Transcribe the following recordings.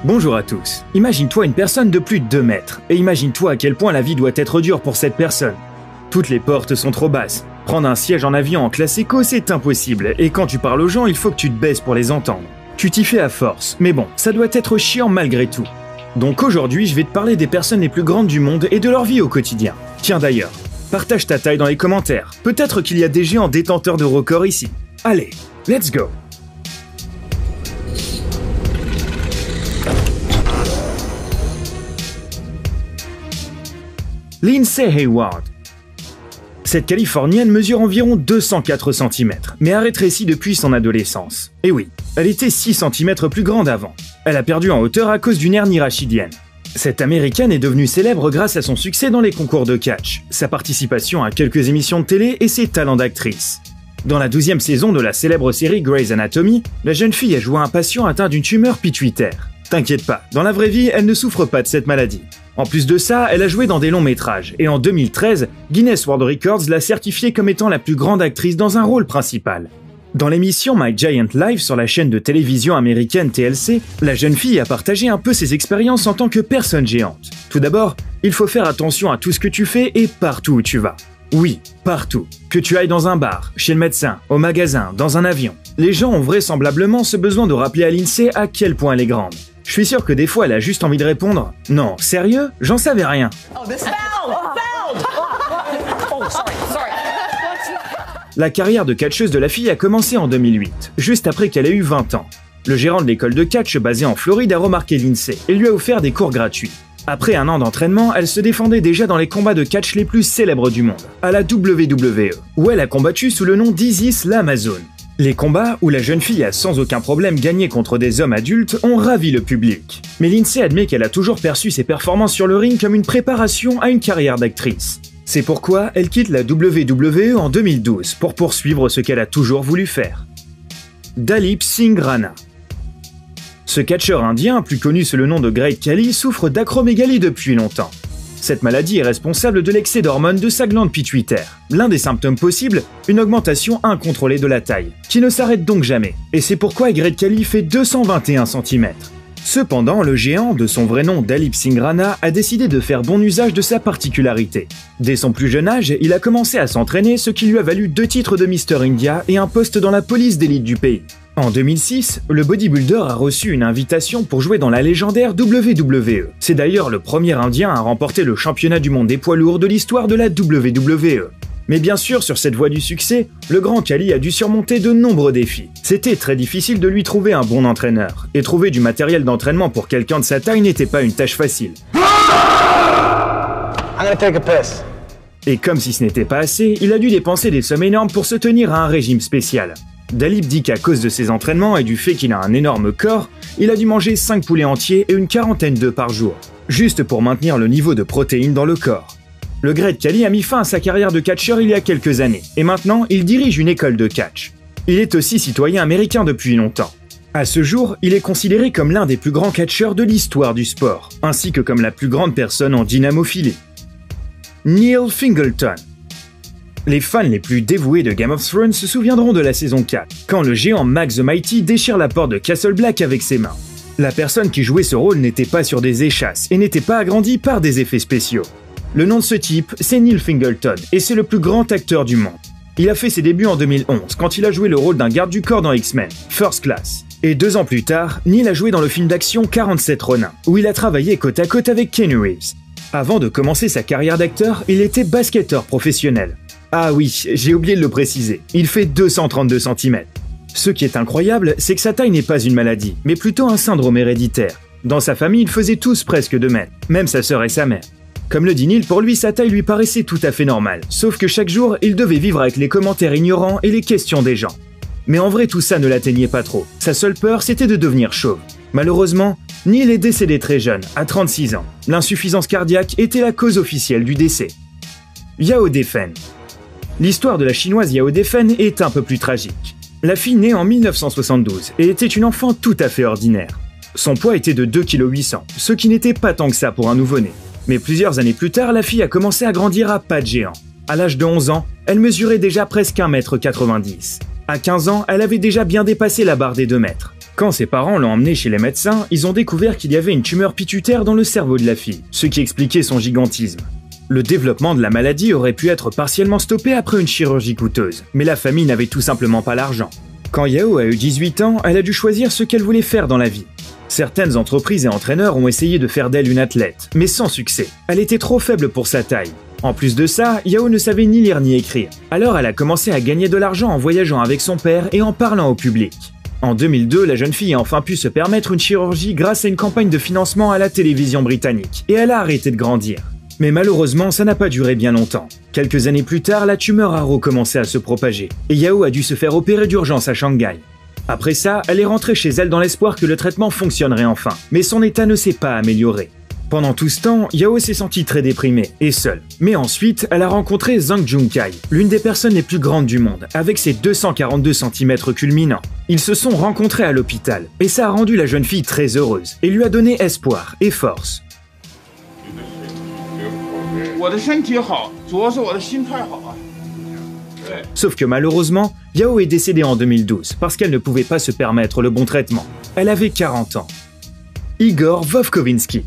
Bonjour à tous. Imagine-toi une personne de plus de 2 mètres, et imagine-toi à quel point la vie doit être dure pour cette personne. Toutes les portes sont trop basses. Prendre un siège en avion en classe éco, c'est impossible, et quand tu parles aux gens, il faut que tu te baisses pour les entendre. Tu t'y fais à force, mais bon, ça doit être chiant malgré tout. Donc aujourd'hui, je vais te parler des personnes les plus grandes du monde et de leur vie au quotidien. Tiens d'ailleurs, partage ta taille dans les commentaires. Peut-être qu'il y a des géants détenteurs de records ici. Allez, let's go! Lindsay Hayward. Cette Californienne mesure environ 204 cm, mais a rétréci depuis son adolescence. Et oui, elle était 6 cm plus grande avant. Elle a perdu en hauteur à cause d'une hernie rachidienne. Cette Américaine est devenue célèbre grâce à son succès dans les concours de catch, sa participation à quelques émissions de télé et ses talents d'actrice. Dans la 12e saison de la célèbre série Grey's Anatomy, la jeune fille a joué un patient atteint d'une tumeur pituitaire. T'inquiète pas, dans la vraie vie, elle ne souffre pas de cette maladie. En plus de ça, elle a joué dans des longs métrages, et en 2013, Guinness World Records l'a certifiée comme étant la plus grande actrice dans un rôle principal. Dans l'émission My Giant Life sur la chaîne de télévision américaine TLC, la jeune fille a partagé un peu ses expériences en tant que personne géante. Tout d'abord, il faut faire attention à tout ce que tu fais et partout où tu vas. Oui, partout. Que tu ailles dans un bar, chez le médecin, au magasin, dans un avion. Les gens ont vraisemblablement ce besoin de rappeler à Lindsay à quel point elle est grande. Je suis sûr que des fois elle a juste envie de répondre « Non, sérieux? J'en savais rien !» La carrière de catcheuse de la fille a commencé en 2008, juste après qu'elle ait eu 20 ans. Le gérant de l'école de catch basée en Floride a remarqué Lindsay et lui a offert des cours gratuits. Après un an d'entraînement, elle se défendait déjà dans les combats de catch les plus célèbres du monde, à la WWE, où elle a combattu sous le nom d'Isis l'Amazone. Les combats où la jeune fille a sans aucun problème gagné contre des hommes adultes ont ravi le public. Mais Lindsay admet qu'elle a toujours perçu ses performances sur le ring comme une préparation à une carrière d'actrice. C'est pourquoi elle quitte la WWE en 2012 pour poursuivre ce qu'elle a toujours voulu faire. Dalip Singh Rana. Ce catcheur indien, plus connu sous le nom de Great Khali, souffre d'acromégalie depuis longtemps. Cette maladie est responsable de l'excès d'hormones de sa glande pituitaire. L'un des symptômes possibles, une augmentation incontrôlée de la taille, qui ne s'arrête donc jamais. Et c'est pourquoi Great Khali fait 221 cm. Cependant, le géant, de son vrai nom Dalip Singh Rana, a décidé de faire bon usage de sa particularité. Dès son plus jeune âge, il a commencé à s'entraîner, ce qui lui a valu 2 titres de Mister India et un poste dans la police d'élite du pays. En 2006, le bodybuilder a reçu une invitation pour jouer dans la légendaire WWE. C'est d'ailleurs le premier Indien à remporter le championnat du monde des poids lourds de l'histoire de la WWE. Mais bien sûr, sur cette voie du succès, le grand Khali a dû surmonter de nombreux défis. C'était très difficile de lui trouver un bon entraîneur, et trouver du matériel d'entraînement pour quelqu'un de sa taille n'était pas une tâche facile. Et comme si ce n'était pas assez, il a dû dépenser des sommes énormes pour se tenir à un régime spécial. Dalip dit qu'à cause de ses entraînements et du fait qu'il a un énorme corps, il a dû manger 5 poulets entiers et une quarantaine d'œufs par jour, juste pour maintenir le niveau de protéines dans le corps. Le Great Khali a mis fin à sa carrière de catcheur il y a quelques années, et maintenant il dirige une école de catch. Il est aussi citoyen américain depuis longtemps. À ce jour, il est considéré comme l'un des plus grands catcheurs de l'histoire du sport, ainsi que comme la plus grande personne en dynamophilie. Neil Fingleton. Les fans les plus dévoués de Game of Thrones se souviendront de la saison 4, quand le géant Max the Mighty déchire la porte de Castle Black avec ses mains. La personne qui jouait ce rôle n'était pas sur des échasses et n'était pas agrandie par des effets spéciaux. Le nom de ce type, c'est Neil Fingleton, et c'est le plus grand acteur du monde. Il a fait ses débuts en 2011, quand il a joué le rôle d'un garde du corps dans X-Men, First Class. Et 2 ans plus tard, Neil a joué dans le film d'action 47 Ronin, où il a travaillé côte à côte avec Keanu Reeves. Avant de commencer sa carrière d'acteur, il était basketteur professionnel. Ah oui, j'ai oublié de le préciser, il fait 232 cm. Ce qui est incroyable, c'est que sa taille n'est pas une maladie, mais plutôt un syndrome héréditaire. Dans sa famille, ils faisaient tous presque 2 mètres, même sa sœur et sa mère. Comme le dit Neil, pour lui, sa taille lui paraissait tout à fait normale, sauf que chaque jour, il devait vivre avec les commentaires ignorants et les questions des gens. Mais en vrai, tout ça ne l'atteignait pas trop. Sa seule peur, c'était de devenir chauve. Malheureusement, Neil est décédé très jeune, à 36 ans. L'insuffisance cardiaque était la cause officielle du décès. Yao Defen. L'histoire de la chinoise Yao Defen est un peu plus tragique. La fille née en 1972 et était une enfant tout à fait ordinaire. Son poids était de 2,8 kg, ce qui n'était pas tant que ça pour un nouveau-né. Mais plusieurs années plus tard, la fille a commencé à grandir à pas de géant. À l'âge de 11 ans, elle mesurait déjà presque 1,90 m. À 15 ans, elle avait déjà bien dépassé la barre des 2 mètres. Quand ses parents l'ont emmené chez les médecins, ils ont découvert qu'il y avait une tumeur pituitaire dans le cerveau de la fille, ce qui expliquait son gigantisme. Le développement de la maladie aurait pu être partiellement stoppé après une chirurgie coûteuse, mais la famille n'avait tout simplement pas l'argent. Quand Yao a eu 18 ans, elle a dû choisir ce qu'elle voulait faire dans la vie. Certaines entreprises et entraîneurs ont essayé de faire d'elle une athlète, mais sans succès. Elle était trop faible pour sa taille. En plus de ça, Yao ne savait ni lire ni écrire. Alors elle a commencé à gagner de l'argent en voyageant avec son père et en parlant au public. En 2002, la jeune fille a enfin pu se permettre une chirurgie grâce à une campagne de financement à la télévision britannique, et elle a arrêté de grandir. Mais malheureusement, ça n'a pas duré bien longtemps. Quelques années plus tard, la tumeur a recommencé à se propager, et Yao a dû se faire opérer d'urgence à Shanghai. Après ça, elle est rentrée chez elle dans l'espoir que le traitement fonctionnerait enfin, mais son état ne s'est pas amélioré. Pendant tout ce temps, Yao s'est sentie très déprimée et seule. Mais ensuite, elle a rencontré Zhang Junkai, l'une des personnes les plus grandes du monde, avec ses 242 cm culminants. Ils se sont rencontrés à l'hôpital, et ça a rendu la jeune fille très heureuse, et lui a donné espoir et force. Sauf que malheureusement, Yao est décédée en 2012, parce qu'elle ne pouvait pas se permettre le bon traitement. Elle avait 40 ans. Igor Vovkovinsky.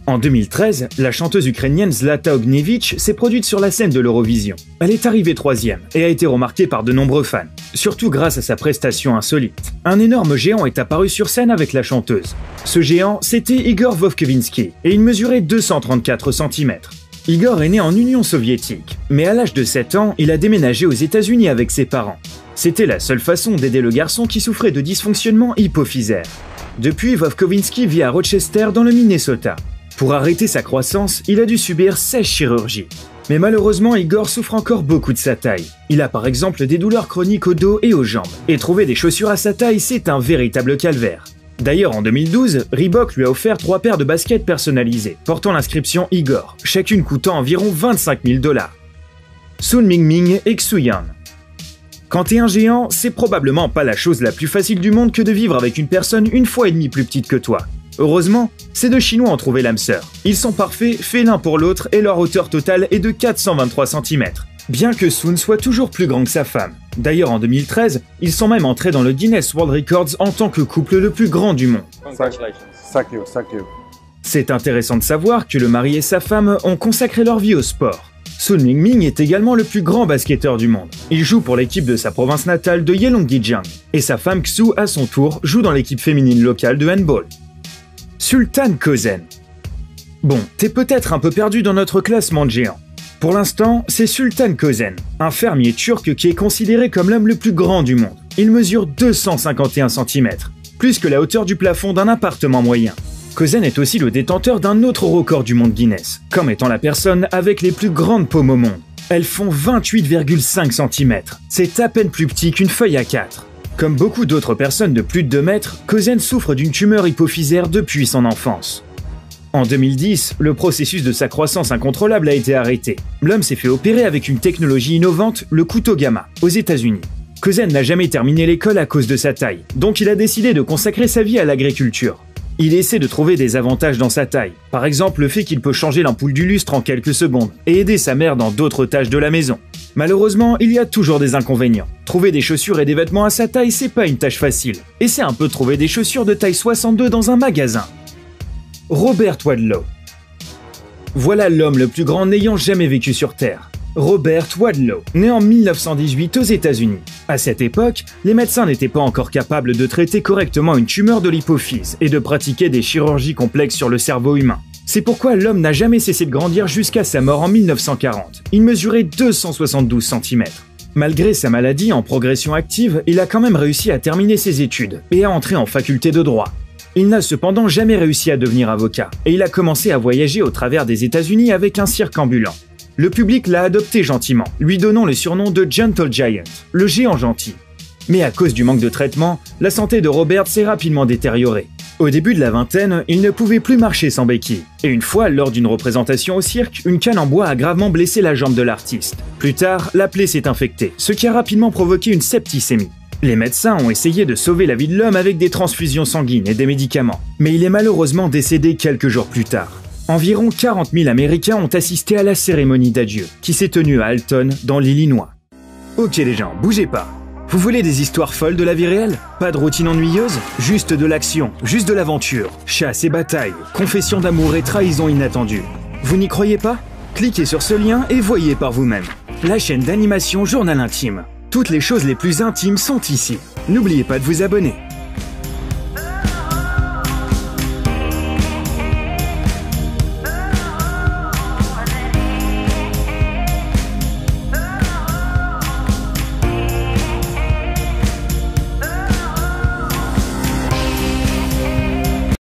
En 2013, la chanteuse ukrainienne Zlata Ognievich s'est produite sur la scène de l'Eurovision. Elle est arrivée 3e et a été remarquée par de nombreux fans, surtout grâce à sa prestation insolite. Un énorme géant est apparu sur scène avec la chanteuse. Ce géant, c'était Igor Vovkovinsky et il mesurait 234 cm. Igor est né en Union soviétique, mais à l'âge de 7 ans, il a déménagé aux États-Unis avec ses parents. C'était la seule façon d'aider le garçon qui souffrait de dysfonctionnement hypophysaire. Depuis, Vovkovinsky vit à Rochester dans le Minnesota. Pour arrêter sa croissance, il a dû subir 16 chirurgies. Mais malheureusement, Igor souffre encore beaucoup de sa taille. Il a par exemple des douleurs chroniques au dos et aux jambes. Et trouver des chaussures à sa taille, c'est un véritable calvaire. D'ailleurs, en 2012, Reebok lui a offert 3 paires de baskets personnalisées, portant l'inscription Igor, chacune coûtant environ 25 000 $. Sun Mingming et Xuyan. Quand t'es un géant, c'est probablement pas la chose la plus facile du monde que de vivre avec une personne 1,5 fois plus petite que toi. Heureusement, ces deux Chinois ont trouvé l'âme sœur. Ils sont parfaits, faits l'un pour l'autre, et leur hauteur totale est de 423 cm. Bien que Sun soit toujours plus grand que sa femme. D'ailleurs, en 2013, ils sont même entrés dans le Guinness World Records en tant que couple le plus grand du monde. Thank you. C'est intéressant de savoir que le mari et sa femme ont consacré leur vie au sport. Sun Mingming est également le plus grand basketteur du monde. Il joue pour l'équipe de sa province natale de Yelongjiang. Et sa femme Xu, à son tour, joue dans l'équipe féminine locale de handball. Sultan Kösen. Bon, t'es peut-être un peu perdu dans notre classement de géants. Pour l'instant, c'est Sultan Kösen, un fermier turc qui est considéré comme l'homme le plus grand du monde. Il mesure 251 cm, plus que la hauteur du plafond d'un appartement moyen. Kösen est aussi le détenteur d'un autre record du monde Guinness, comme étant la personne avec les plus grandes paumes au monde. Elles font 28,5 cm, c'est à peine plus petit qu'une feuille A4. Comme beaucoup d'autres personnes de plus de 2 mètres, Kösen souffre d'une tumeur hypophysaire depuis son enfance. En 2010, le processus de sa croissance incontrôlable a été arrêté. L'homme s'est fait opérer avec une technologie innovante, le couteau gamma, aux États-Unis. Kösen n'a jamais terminé l'école à cause de sa taille, donc il a décidé de consacrer sa vie à l'agriculture. Il essaie de trouver des avantages dans sa taille, par exemple le fait qu'il peut changer l'ampoule du lustre en quelques secondes et aider sa mère dans d'autres tâches de la maison. Malheureusement, il y a toujours des inconvénients. Trouver des chaussures et des vêtements à sa taille, c'est pas une tâche facile. Et c'est un peu trouver des chaussures de taille 62 dans un magasin. Robert Wadlow. Voilà l'homme le plus grand n'ayant jamais vécu sur Terre. Robert Wadlow, né en 1918 aux États-Unis. À cette époque, les médecins n'étaient pas encore capables de traiter correctement une tumeur de l'hypophyse et de pratiquer des chirurgies complexes sur le cerveau humain. C'est pourquoi l'homme n'a jamais cessé de grandir jusqu'à sa mort en 1940. Il mesurait 272 cm. Malgré sa maladie en progression active, il a quand même réussi à terminer ses études et à entrer en faculté de droit. Il n'a cependant jamais réussi à devenir avocat et il a commencé à voyager au travers des États-Unis avec un cirque ambulant. Le public l'a adopté gentiment, lui donnant le surnom de Gentle Giant, le géant gentil. Mais à cause du manque de traitement, la santé de Robert s'est rapidement détériorée. Au début de la vingtaine, il ne pouvait plus marcher sans béquille. Et une fois, lors d'une représentation au cirque, une canne en bois a gravement blessé la jambe de l'artiste. Plus tard, la plaie s'est infectée, ce qui a rapidement provoqué une septicémie. Les médecins ont essayé de sauver la vie de l'homme avec des transfusions sanguines et des médicaments, mais il est malheureusement décédé quelques jours plus tard. Environ 40 000 Américains ont assisté à la cérémonie d'adieu, qui s'est tenue à Alton, dans l'Illinois. Ok les gens, bougez pas. Vous voulez des histoires folles de la vie réelle? Pas de routine ennuyeuse? Juste de l'action, juste de l'aventure. Chasse et bataille, confession d'amour et trahison inattendue. Vous n'y croyez pas? Cliquez sur ce lien et voyez par vous-même. La chaîne d'animation Journal Intime. Toutes les choses les plus intimes sont ici. N'oubliez pas de vous abonner.